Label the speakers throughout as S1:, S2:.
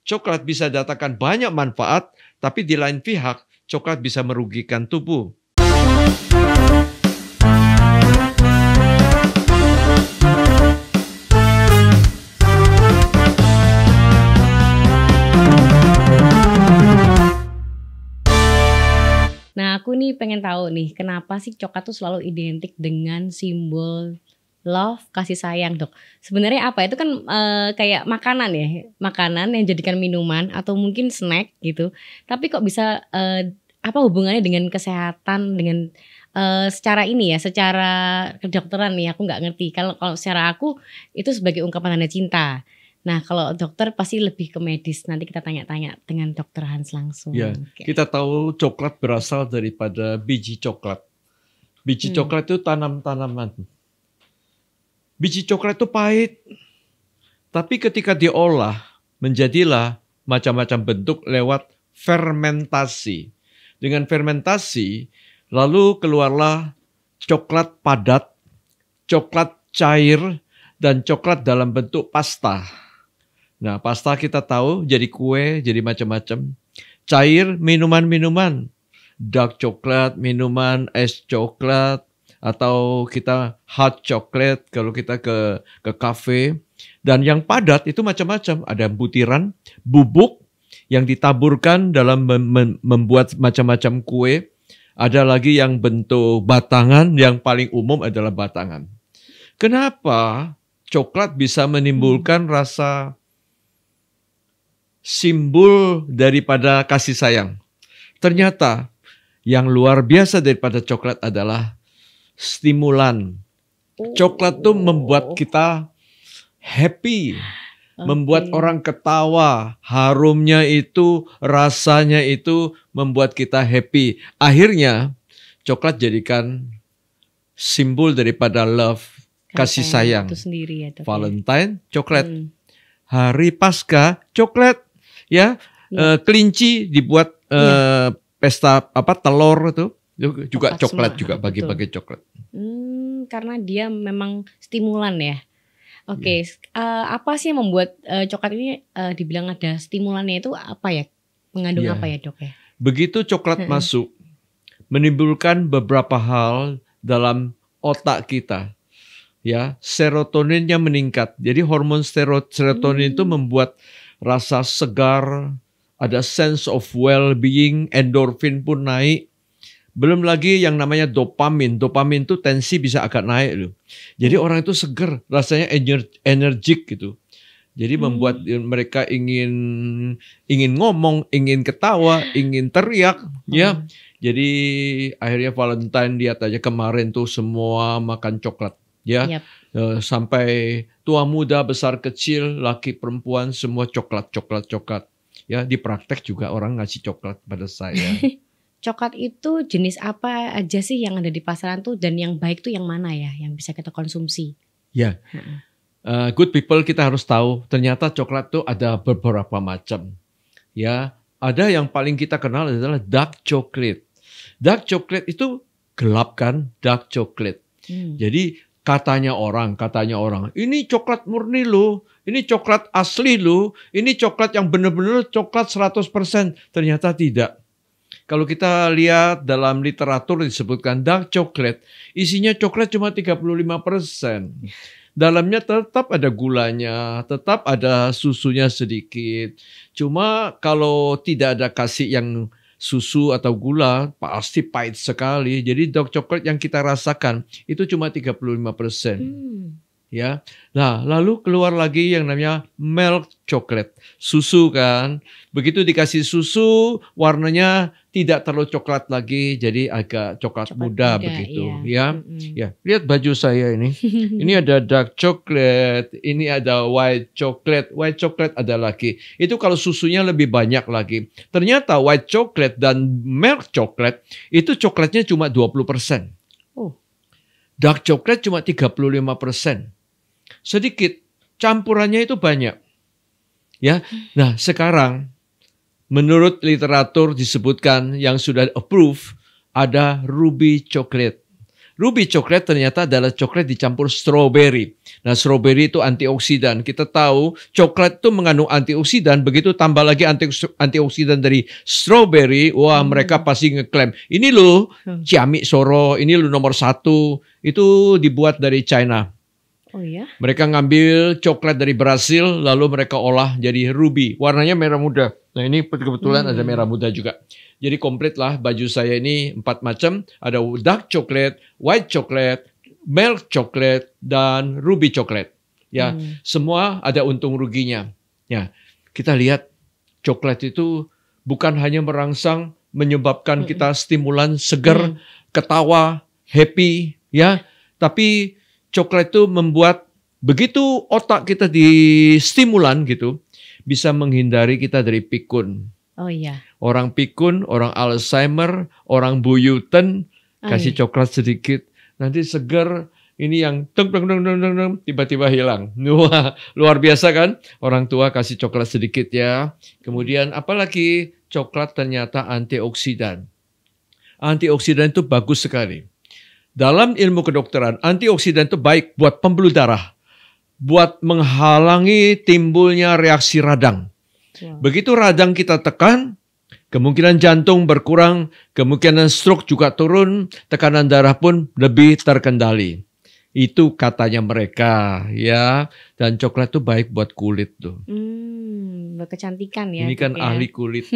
S1: coklat bisa datangkan banyak manfaat, tapi di lain pihak, coklat bisa merugikan tubuh.
S2: Nah, aku nih pengen tahu nih, kenapa sih coklat tuh selalu identik dengan simbol love, kasih sayang, Dok? Sebenarnya apa? Itu kan kayak makanan ya, makanan yang jadikan minuman atau mungkin snack gitu. Tapi kok bisa apa hubungannya dengan kesehatan, dengan secara ini ya, secara kedokteran nih, aku nggak ngerti. Kalau secara aku itu sebagai ungkapan tanda cinta. Nah, kalau dokter pasti lebih ke medis. Nanti kita tanya-tanya dengan Dokter Hans langsung.
S1: Ya,
S2: Oke.
S1: kita tahu coklat berasal daripada biji coklat. Biji coklat itu tanam-tanaman. Biji coklat itu pahit, tapi ketika diolah menjadilah macam-macam bentuk lewat fermentasi. Dengan fermentasi, lalu keluarlah coklat padat, coklat cair, dan coklat dalam bentuk pasta. Nah, pasta kita tahu jadi kue, jadi macam-macam. Cair, minuman-minuman. Dark coklat, minuman, es coklat, atau kita hot chocolate kalau kita ke kafe. Dan yang padat itu macam-macam. Ada butiran, bubuk yang ditaburkan dalam membuat macam-macam kue. Ada lagi yang bentuk batangan, yang paling umum adalah batangan. Kenapa coklat bisa menimbulkan rasa simbol daripada kasih sayang? Ternyata yang luar biasa daripada coklat adalah stimulan. Coklat tuh membuat kita happy, membuat orang ketawa, harumnya itu, rasanya itu membuat kita happy. Akhirnya coklat jadikan simbol daripada love, kasih sayang.
S2: Itu sendiri ya, Dok.
S1: Valentine, coklat. Hari Paskah, coklat. Ya, kelinci dibuat pesta telur itu juga coklat juga, bagi-bagi coklat.
S2: Karena dia memang stimulan ya. Oke, apa sih yang membuat coklat ini dibilang ada stimulannya itu apa ya? Mengandung apa ya, Dok ya?
S1: Begitu coklat masuk, menimbulkan beberapa hal dalam otak kita. Ya, serotoninnya meningkat. Jadi hormon serotonin itu membuat rasa segar, ada sense of well-being, endorfin pun naik. Belum lagi yang namanya dopamin. Dopamin itu tensi bisa agak naik loh. Jadi orang itu seger, rasanya energik gitu. Jadi membuat mereka ingin ngomong, ingin ketawa, ingin teriak, ya. Jadi akhirnya Valentine lihat aja kemarin tuh semua makan coklat, ya. Sampai tua muda, besar kecil, laki perempuan semua coklat. Ya, di praktek juga orang ngasih coklat pada saya.
S2: Coklat itu jenis apa aja sih yang ada di pasaran tuh, dan yang baik tuh yang mana ya yang bisa kita konsumsi?
S1: Ya, good people, kita harus tahu ternyata coklat tuh ada beberapa macam. Ya, ada yang paling kita kenal adalah dark chocolate. Dark chocolate itu gelap kan, dark chocolate. Jadi katanya orang, ini coklat murni loh, ini coklat asli loh, ini coklat yang benar-benar coklat 100%. Ternyata tidak. Kalau kita lihat dalam literatur disebutkan dark chocolate, isinya coklat cuma 35%. Dalamnya tetap ada gulanya, tetap ada susunya sedikit. Cuma kalau tidak ada kasih yang susu atau gula, pasti pahit sekali. Jadi dark chocolate yang kita rasakan itu cuma 35%. Ya. Nah, lalu keluar lagi yang namanya milk chocolate. Susu kan. Begitu dikasih susu, warnanya tidak terlalu coklat lagi, jadi agak coklat muda begitu, ya. Ya, lihat baju saya ini. Ini ada dark chocolate, ini ada white chocolate. White chocolate ada lagi. Itu kalau susunya lebih banyak lagi. Ternyata white chocolate dan milk chocolate itu coklatnya cuma 20%. Dark chocolate cuma 35%. Sedikit, campurannya itu banyak. Ya. Nah, sekarang menurut literatur disebutkan yang sudah approve ada ruby chocolate. Ruby coklat ternyata adalah coklat dicampur strawberry. Nah, strawberry itu antioksidan. Kita tahu coklat itu mengandung antioksidan, begitu tambah lagi antioksidan dari strawberry, wah mereka pasti ngeklaim, ini loh Ciamik Soro, ini loh nomor 1, itu dibuat dari China.
S2: Oh ya?
S1: Mereka ngambil coklat dari Brasil, lalu mereka olah jadi ruby. Warnanya merah muda. Nah ini kebetulan ada merah muda juga. Jadi komplit lah baju saya ini 4 macam. Ada dark chocolate, white chocolate, milk chocolate, dan ruby chocolate. Ya, semua ada untung ruginya. Ya, kita lihat coklat itu bukan hanya merangsang, menyebabkan kita stimulan, seger, ketawa, happy, ya. Tapi coklat itu membuat begitu otak kita distimulan gitu, bisa menghindari kita dari pikun.
S2: Oh iya.
S1: Orang pikun, orang Alzheimer, orang buyutan, kasih coklat sedikit, nanti seger. Ini yang tiba-tiba hilang. Wah, luar biasa kan? Orang tua kasih coklat sedikit ya. Kemudian apalagi coklat ternyata antioksidan. Antioksidan itu bagus sekali. Dalam ilmu kedokteran, antioksidan itu baik buat pembuluh darah, buat menghalangi timbulnya reaksi radang. Begitu radang kita tekan, kemungkinan jantung berkurang, kemungkinan stroke juga turun, tekanan darah pun lebih terkendali. Itu katanya mereka, ya. Dan coklat itu baik buat kulit tuh.
S2: Buat kecantikan ya.
S1: Ini kan ahli kulit.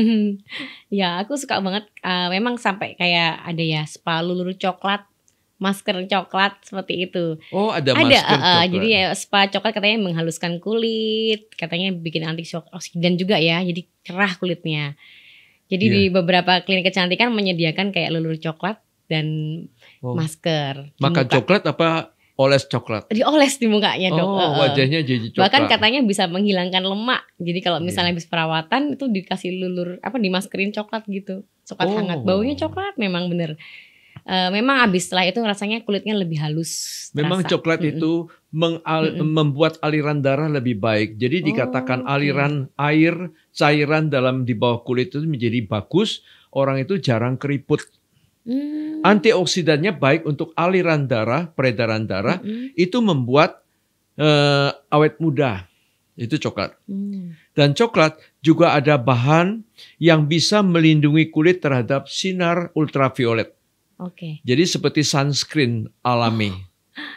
S2: Ya, aku suka banget. Memang sampai kayak ada ya spa lulur coklat, masker coklat seperti itu.
S1: Oh, ada masker coklat.
S2: Jadi ya, spa coklat katanya menghaluskan kulit, katanya bikin antioksidan juga ya, jadi cerah kulitnya. Jadi di beberapa klinik kecantikan menyediakan kayak lulur coklat dan masker.
S1: Makan coklat apa oles coklat?
S2: Dioles di mukanya dok.
S1: Wajahnya jadi coklat.
S2: Bahkan katanya bisa menghilangkan lemak. Jadi kalau misalnya habis perawatan itu dikasih lulur dimaskerin coklat gitu, coklat hangat. Baunya coklat memang bener. Memang habis setelah itu rasanya kulitnya lebih halus.
S1: Memang
S2: terasa.
S1: coklat itu membuat aliran darah lebih baik. Jadi dikatakan aliran air, cairan di bawah kulit itu menjadi bagus. Orang itu jarang keriput. Antioksidannya baik untuk aliran darah, peredaran darah. Itu membuat awet muda. Itu coklat. Dan coklat juga ada bahan yang bisa melindungi kulit terhadap sinar ultraviolet. Jadi seperti sunscreen alami.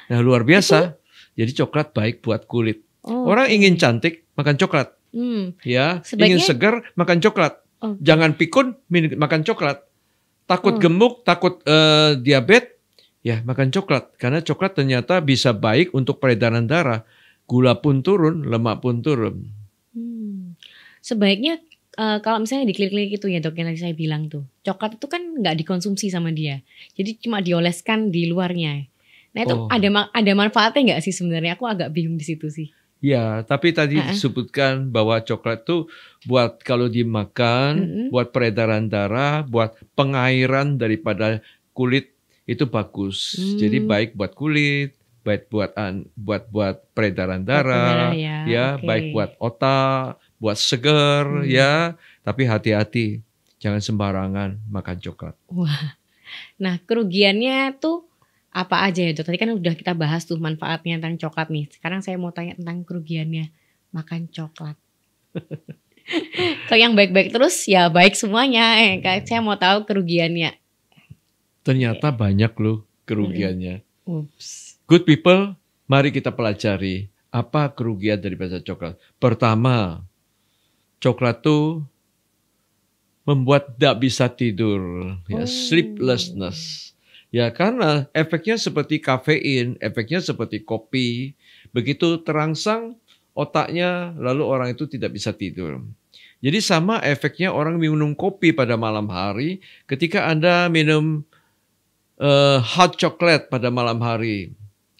S1: Nah, luar biasa. Jadi coklat baik buat kulit. Orang ingin cantik, makan coklat. Ya, ingin segar, makan coklat. Jangan pikun, makan coklat. Takut gemuk, takut diabetes, ya makan coklat. Karena coklat ternyata bisa baik untuk peredaran darah. Gula pun turun, lemak pun turun.
S2: Sebaiknya kalau misalnya di klinik-klinik itu ya dok, yang tadi saya bilang tuh, coklat itu kan nggak dikonsumsi sama dia, jadi cuma dioleskan di luarnya. Nah itu ada manfaatnya nggak sih sebenarnya? Aku agak bingung di situ sih.
S1: Ya, tapi tadi disebutkan bahwa coklat itu buat kalau dimakan, buat peredaran darah, buat pengairan daripada kulit itu bagus. Jadi baik buat kulit, baik buat peredaran darah, baik buat otak, buat seger, ya. Tapi hati-hati, jangan sembarangan makan coklat.
S2: Wah, nah kerugiannya tuh apa aja ya dok? Tadi kan udah kita bahas tuh manfaatnya tentang coklat nih. Sekarang saya mau tanya tentang kerugiannya makan coklat. Kalau yang baik-baik terus ya baik semuanya. Saya mau tahu kerugiannya.
S1: Ternyata banyak loh kerugiannya. Good people, mari kita pelajari apa kerugian daripada coklat. Pertama, coklat tuh membuat tidak bisa tidur, ya, sleeplessness. Ya, karena efeknya seperti kafein, efeknya seperti kopi. Begitu terangsang otaknya, lalu orang itu tidak bisa tidur. Jadi sama efeknya orang minum kopi pada malam hari ketika Anda minum hot chocolate pada malam hari.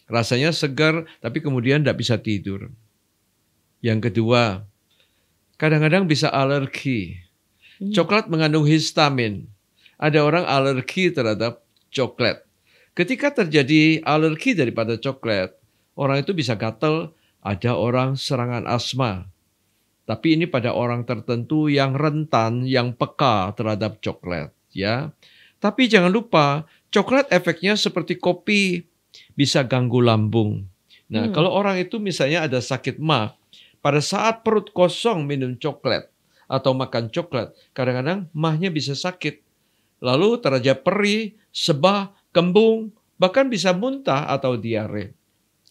S1: Rasanya segar, tapi kemudian tidak bisa tidur. Yang kedua, kadang-kadang bisa alergi. Coklat mengandung histamin. Ada orang alergi terhadap coklat. Ketika terjadi alergi daripada coklat, orang itu bisa gatal, ada orang serangan asma. Tapi ini pada orang tertentu yang rentan, yang peka terhadap coklat, ya. Tapi jangan lupa, coklat efeknya seperti kopi, bisa ganggu lambung. Nah, kalau orang itu misalnya ada sakit MA, pada saat perut kosong minum coklat atau makan coklat, kadang-kadang MA-nya bisa sakit. Lalu terjadi perih, sebah, kembung, bahkan bisa muntah atau diare.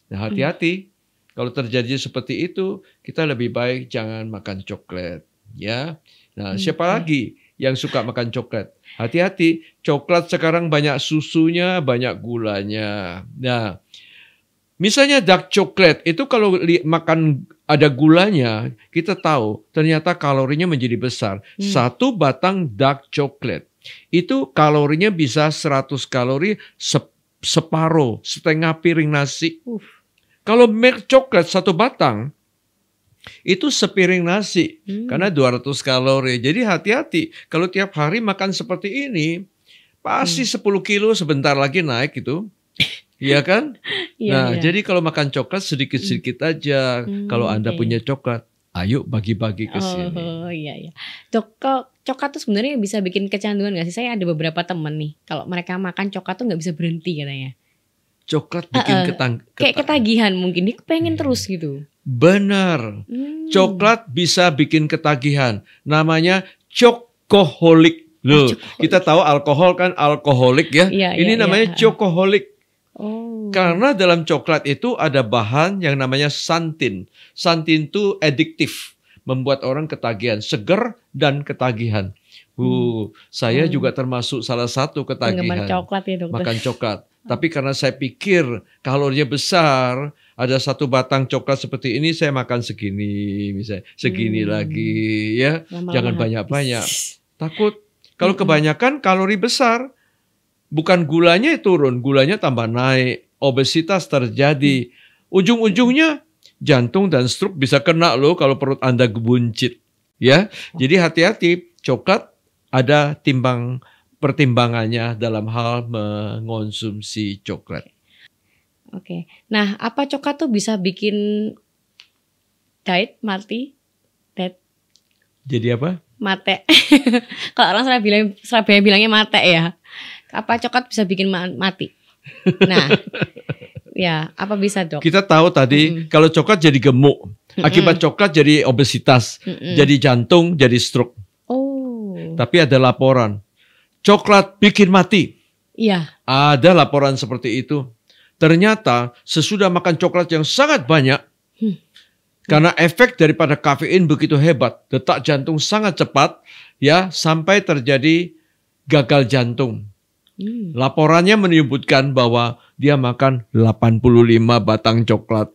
S1: Nah, hati-hati. Kalau terjadi seperti itu, kita lebih baik jangan makan coklat, ya. Nah, siapa lagi yang suka makan coklat? Hati-hati, coklat sekarang banyak susunya, banyak gulanya. Nah, misalnya dark chocolate itu kalau makan ada gulanya, kita tahu ternyata kalorinya menjadi besar. Satu batang dark chocolate itu kalorinya bisa 100 kalori separuh, setengah piring nasi. Kalau milk coklat satu batang, itu sepiring nasi. Karena 200 kalori. Jadi hati-hati. Kalau tiap hari makan seperti ini, pasti 10 kilo sebentar lagi naik itu. Iya kan? Nah, jadi kalau makan coklat sedikit-sedikit aja. Kalau Anda punya coklat, ayo bagi-bagi ke sini.
S2: Oh iya. Dok, coklat tuh sebenarnya bisa bikin kecanduan gak sih? Saya ada beberapa temen nih, kalau mereka makan coklat tuh gak bisa berhenti katanya.
S1: Coklat bikin
S2: kayak ketagihan mungkin, dia pengen terus gitu.
S1: Benar. Coklat bisa bikin ketagihan. Namanya chocoholic. Loh, kita tahu alkohol kan alkoholik ya. Ini namanya chocoholic. Karena dalam coklat itu ada bahan yang namanya santin. Santin itu adiktif, membuat orang ketagihan, seger dan ketagihan. Saya juga termasuk salah satu ketagihan.
S2: Penggemar coklat ya, dokter.
S1: Makan coklat. Tapi karena saya pikir kalorinya besar, ada satu batang coklat seperti ini saya makan segini, misalnya segini lagi, ya. Jangan banyak-banyak. Takut kalau kebanyakan kalori besar, bukan gulanya turun, gulanya tambah naik, obesitas terjadi. Ujung-ujungnya jantung dan stroke bisa kena loh kalau perut Anda gebuncit, ya. Jadi hati-hati, coklat ada pertimbangannya dalam hal mengonsumsi coklat.
S2: Oke. Nah, apa coklat tuh bisa bikin diet mati?
S1: Jadi apa?
S2: Mate. Kalau orang Surabaya bilangnya mate ya. Apa coklat bisa bikin mati? Nah, ya apa bisa, Dok?
S1: Kita tahu tadi kalau coklat jadi gemuk. Akibat coklat jadi obesitas, jadi jantung, jadi stroke. Tapi ada laporan. Coklat bikin mati.
S2: Iya.
S1: Ada laporan seperti itu. Ternyata sesudah makan coklat yang sangat banyak, karena efek daripada kafein begitu hebat, detak jantung sangat cepat, ya sampai terjadi gagal jantung. Laporannya menyebutkan bahwa dia makan 85 batang coklat.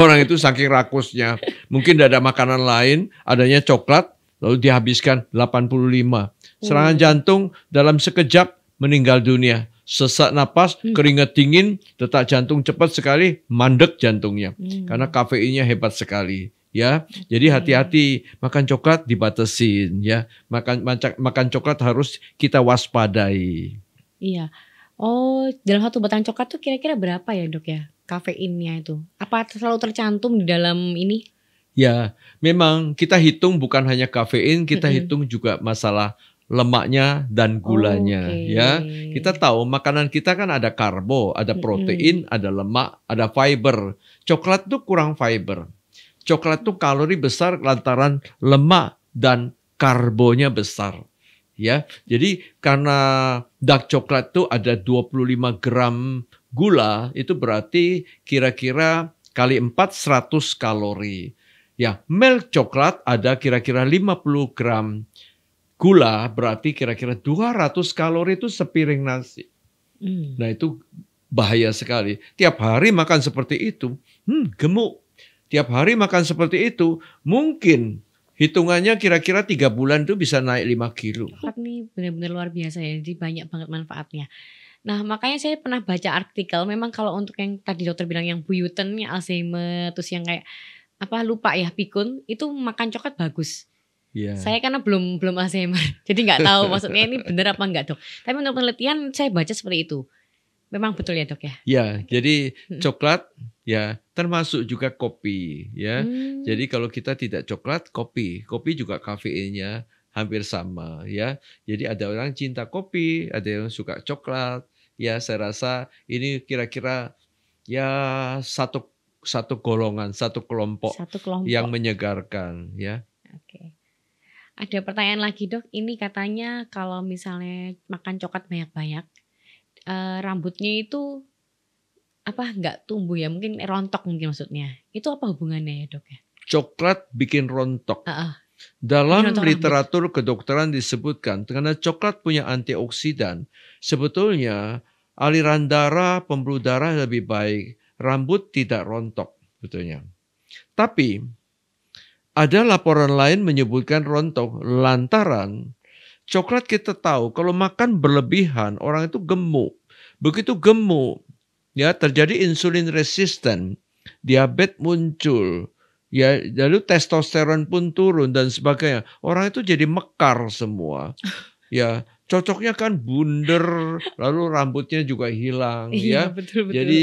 S1: Orang itu saking rakusnya. Mungkin tidak ada makanan lain, adanya coklat, lalu dihabiskan 85. Serangan jantung dalam sekejap meninggal dunia. Sesak napas, keringat dingin, detak jantung cepat sekali, mandek jantungnya. Karena kafeinnya hebat sekali. Ya, jadi hati-hati makan coklat dibatasin. Ya, makan coklat harus kita waspadai.
S2: Iya. Oh, dalam satu batang coklat tuh kira-kira berapa ya, Dok ya? Kafeinnya itu. Apa selalu tercantum di dalam ini?
S1: Ya, memang kita hitung bukan hanya kafein, kita hitung juga masalah lemaknya dan gulanya, ya. Kita tahu makanan kita kan ada karbo, ada protein, ada lemak, ada fiber. Coklat tuh kurang fiber. Coklat tuh kalori besar lantaran lemak dan karbonya besar. Ya, jadi karena dark coklat tuh ada 25 gram gula, itu berarti kira-kira kali 4 100 kalori. Ya, milk coklat ada kira-kira 50 gram gula, berarti kira-kira 200 kalori itu sepiring nasi. Nah, itu bahaya sekali. Tiap hari makan seperti itu, gemuk. Tiap hari makan seperti itu, mungkin hitungannya kira-kira 3 bulan itu bisa naik 5 kilo.
S2: Ini benar-benar luar biasa ya, jadi banyak banget manfaatnya. Nah, makanya saya pernah baca artikel, memang kalau untuk yang tadi dokter bilang yang buyuten, yang Alzheimer, terus yang kayak lupa ya, pikun, itu makan coklat bagus. Yeah. Saya karena belum Alzheimer, jadi nggak tahu maksudnya ini benar apa enggak, Dok. Tapi untuk penelitian saya baca seperti itu. Memang betul ya, Dok ya? Ya,
S1: jadi coklat ya termasuk juga kopi ya. Jadi kalau kita tidak coklat, kopi juga kafeinnya hampir sama ya. Jadi ada orang cinta kopi, ada yang suka coklat. Ya, saya rasa ini kira-kira ya satu golongan, satu kelompok
S2: Satu
S1: yang
S2: kelompok.
S1: menyegarkan ya.
S2: Oke. Ada pertanyaan lagi dok, ini katanya kalau misalnya makan coklat banyak-banyak, rambutnya itu apa nggak tumbuh ya? Mungkin rontok mungkin maksudnya. Itu apa hubungannya ya dok ya?
S1: Coklat bikin rontok.
S2: Heeh. Bikin
S1: Dalam
S2: rontok rambut.
S1: literatur kedokteran disebutkan karena coklat punya antioksidan, sebetulnya aliran darah, pembuluh darah lebih baik, rambut tidak rontok sebetulnya. Tapi ada laporan lain menyebutkan rontok lantaran coklat kita tahu kalau makan berlebihan orang itu gemuk. Begitu gemuk, ya terjadi insulin resisten, diabetes muncul, ya lalu testosteron pun turun dan sebagainya. Orang itu jadi mekar semua. Ya, cocoknya kan bunder, lalu rambutnya juga hilang
S2: Iya
S1: ya.
S2: betul-betul.
S1: Jadi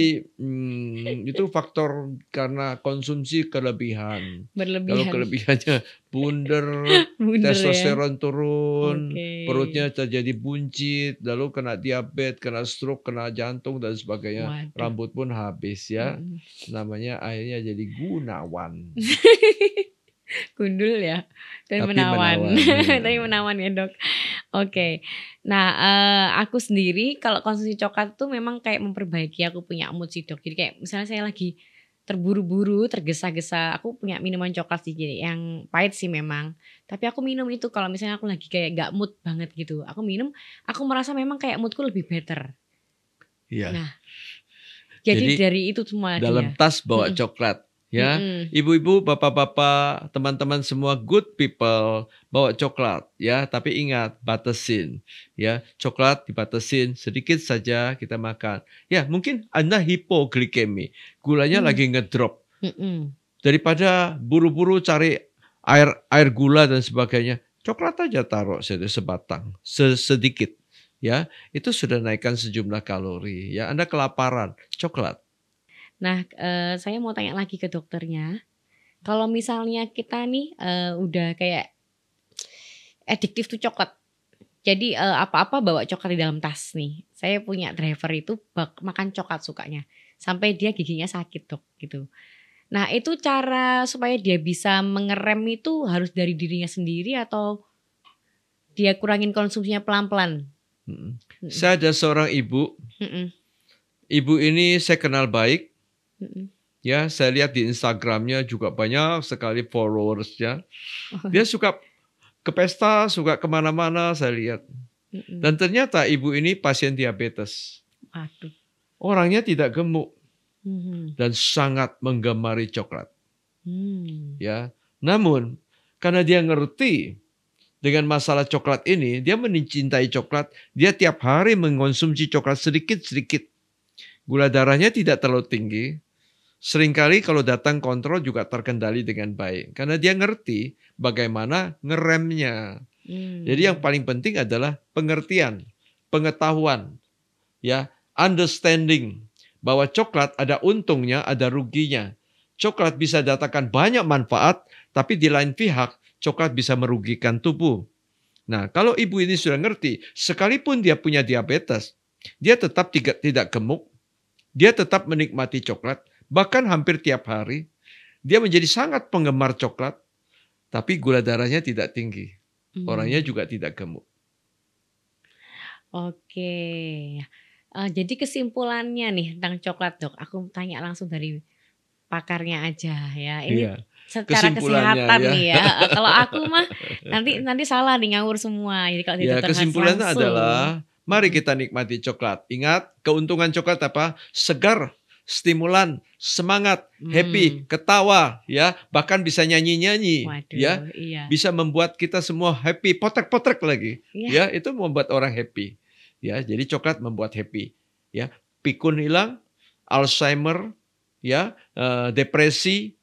S1: itu faktor karena konsumsi kelebihan. Kalau
S2: Berlebihan.
S1: kelebihannya bunder,
S2: Bunder ya.
S1: testosteron turun,
S2: Oke.
S1: perutnya terjadi buncit, lalu kena diabetes, kena stroke, kena jantung dan sebagainya.
S2: Waduh.
S1: Rambut pun habis ya.
S2: Mm.
S1: Namanya akhirnya jadi Gunawan.
S2: Gundul ya dan
S1: Tapi
S2: menawan.
S1: menawan.
S2: Tapi menawan ya dok. Oke. Nah aku sendiri kalau konsumsi coklat tuh memang kayak memperbaiki aku punya mood sih dok. Jadi kayak misalnya saya lagi terburu-buru, tergesa-gesa, aku punya minuman coklat sih jadi yang pahit sih memang. Tapi aku minum itu kalau misalnya aku lagi kayak gak mood banget gitu. Aku minum, aku merasa memang kayak moodku lebih better.
S1: Iya.
S2: Nah, jadi dari itu semua
S1: dalam
S2: dia.
S1: tas bawa coklat. Ya,
S2: Mm-mm.
S1: ibu-ibu, bapak-bapak, teman-teman semua good people bawa coklat ya, tapi ingat batasin ya. Coklat dibatasin sedikit saja kita makan. Ya, mungkin Anda hipoglikemi, gulanya lagi ngedrop.
S2: Mm-mm.
S1: Daripada buru-buru cari air gula dan sebagainya, coklat aja taruh sebatang, sedikit ya. Itu sudah naikkan sejumlah kalori ya. Anda kelaparan, coklat.
S2: Nah, saya mau tanya lagi ke dokternya. Kalau misalnya kita nih udah kayak adiktif tuh coklat. Jadi apa-apa bawa coklat di dalam tas nih. Saya punya driver itu makan coklat sukanya. Sampai dia giginya sakit dok gitu. Nah itu cara supaya dia bisa mengerem itu harus dari dirinya sendiri atau dia kurangin konsumsinya pelan-pelan?
S1: Saya ada seorang ibu. Ibu ini saya kenal baik. Ya, saya lihat di Instagramnya juga banyak sekali followersnya. Dia suka ke pesta, suka kemana-mana saya lihat. Dan ternyata ibu ini pasien diabetes.
S2: Aduh.
S1: Orangnya tidak gemuk dan sangat menggemari coklat. Ya, namun karena dia ngerti dengan masalah coklat ini, dia mencintai coklat. Dia tiap hari mengonsumsi coklat sedikit-sedikit. Gula darahnya tidak terlalu tinggi. Seringkali kalau datang kontrol juga terkendali dengan baik. Karena dia ngerti bagaimana ngeremnya. Jadi yang paling penting adalah pengertian, pengetahuan, ya, understanding bahwa coklat ada untungnya, ada ruginya. Coklat bisa datangkan banyak manfaat, tapi di lain pihak coklat bisa merugikan tubuh. Nah, kalau ibu ini sudah ngerti, sekalipun dia punya diabetes, dia tetap tidak gemuk, dia tetap menikmati coklat, bahkan hampir tiap hari. Dia menjadi sangat penggemar coklat, tapi gula darahnya tidak tinggi. Orangnya juga tidak gemuk.
S2: Oke. Jadi kesimpulannya nih tentang coklat dok, aku tanya langsung dari pakarnya aja ya. Ini secara kesehatan
S1: ya.
S2: nih ya. Kalau aku mah nanti salah nih ngawur semua. Jadi kalau
S1: ya, kesimpulannya adalah mari kita nikmati coklat. Ingat keuntungan coklat apa? Segar, stimulan, semangat, happy, ketawa, ya, bahkan bisa nyanyi-nyanyi, ya,
S2: iya.
S1: Bisa membuat kita semua happy, potrek-potrek lagi, ya, itu membuat orang happy, ya. Jadi coklat membuat happy, ya. Pikun hilang, Alzheimer, ya, depresi,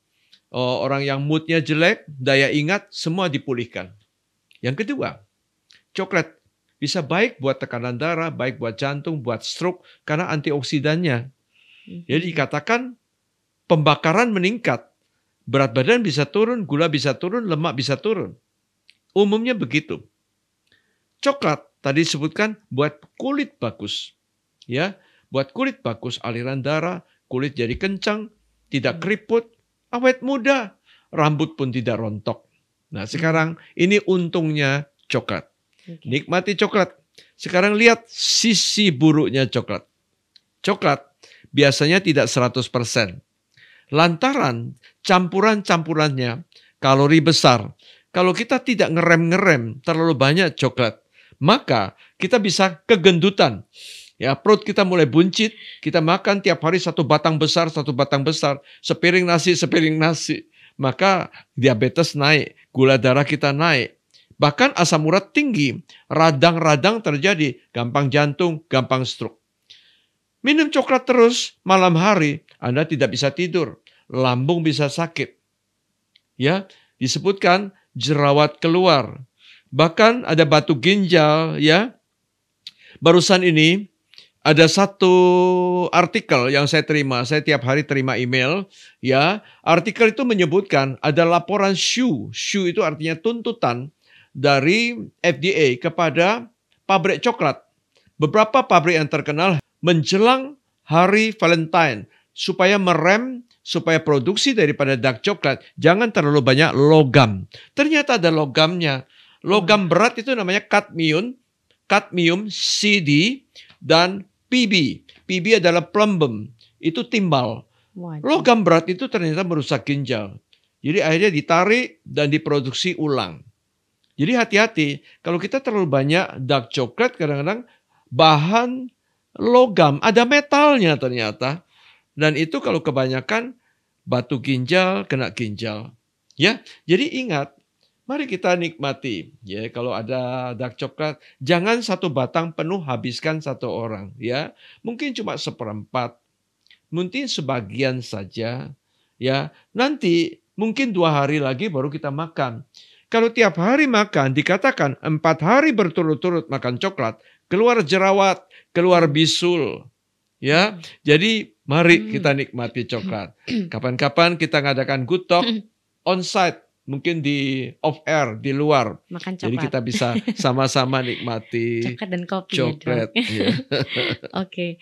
S1: orang yang moodnya jelek, daya ingat semua dipulihkan. Yang kedua, coklat bisa baik buat tekanan darah, baik buat jantung, buat stroke karena antioksidannya. Jadi dikatakan pembakaran meningkat, berat badan bisa turun, gula bisa turun, lemak bisa turun. Umumnya begitu. Coklat tadi disebutkan buat kulit bagus. Ya, buat kulit bagus aliran darah, kulit jadi kencang, tidak keriput, awet muda, rambut pun tidak rontok. Nah, sekarang ini untungnya coklat.
S2: Oke.
S1: Nikmati coklat. Sekarang lihat sisi buruknya coklat. Coklat biasanya tidak 100%. Lantaran campuran-campurannya kalori besar. Kalau kita tidak ngerem-ngerem terlalu banyak coklat, maka kita bisa kegendutan. Ya, perut kita mulai buncit, kita makan tiap hari satu batang besar, sepiring nasi. Maka diabetes naik, gula darah kita naik. Bahkan asam urat tinggi, radang-radang terjadi, gampang jantung, gampang stroke. Minum coklat terus malam hari, Anda tidak bisa tidur, lambung bisa sakit. Ya, disebutkan jerawat keluar. Bahkan ada batu ginjal, ya. Barusan ini ada satu artikel yang saya terima, saya tiap hari terima email, ya. Artikel itu menyebutkan ada laporan SHU itu artinya tuntutan dari FDA kepada pabrik coklat. Beberapa pabrik yang terkenal menjelang hari Valentine supaya produksi daripada dark coklat jangan terlalu banyak logam. Ternyata ada logamnya. Logam berat itu namanya kadmium, CD, dan PB. PB adalah plumbum, itu timbal. Logam berat itu ternyata merusak ginjal. Jadi akhirnya ditarik dan diproduksi ulang. Jadi hati-hati, kalau kita terlalu banyak dark coklat kadang-kadang bahan logam, ada metalnya ternyata. Dan itu kalau kebanyakan batu ginjal, kena ginjal. Ya, jadi ingat, mari kita nikmati. Ya, kalau ada dark coklat, jangan satu batang penuh habiskan satu orang. Ya, mungkin cuma seperempat, mungkin sebagian saja. Ya, nanti mungkin 2 hari lagi baru kita makan. Kalau tiap hari makan, dikatakan 4 hari berturut-turut makan coklat, keluar jerawat, keluar bisul. Ya, jadi mari kita nikmati coklat. Kapan-kapan kita ngadakan good talk on-site, mungkin di off-air, di luar.
S2: Makan coklat.
S1: Jadi kita bisa sama-sama nikmati
S2: coklat dan kopi.
S1: Coklat.
S2: Ya, Oke.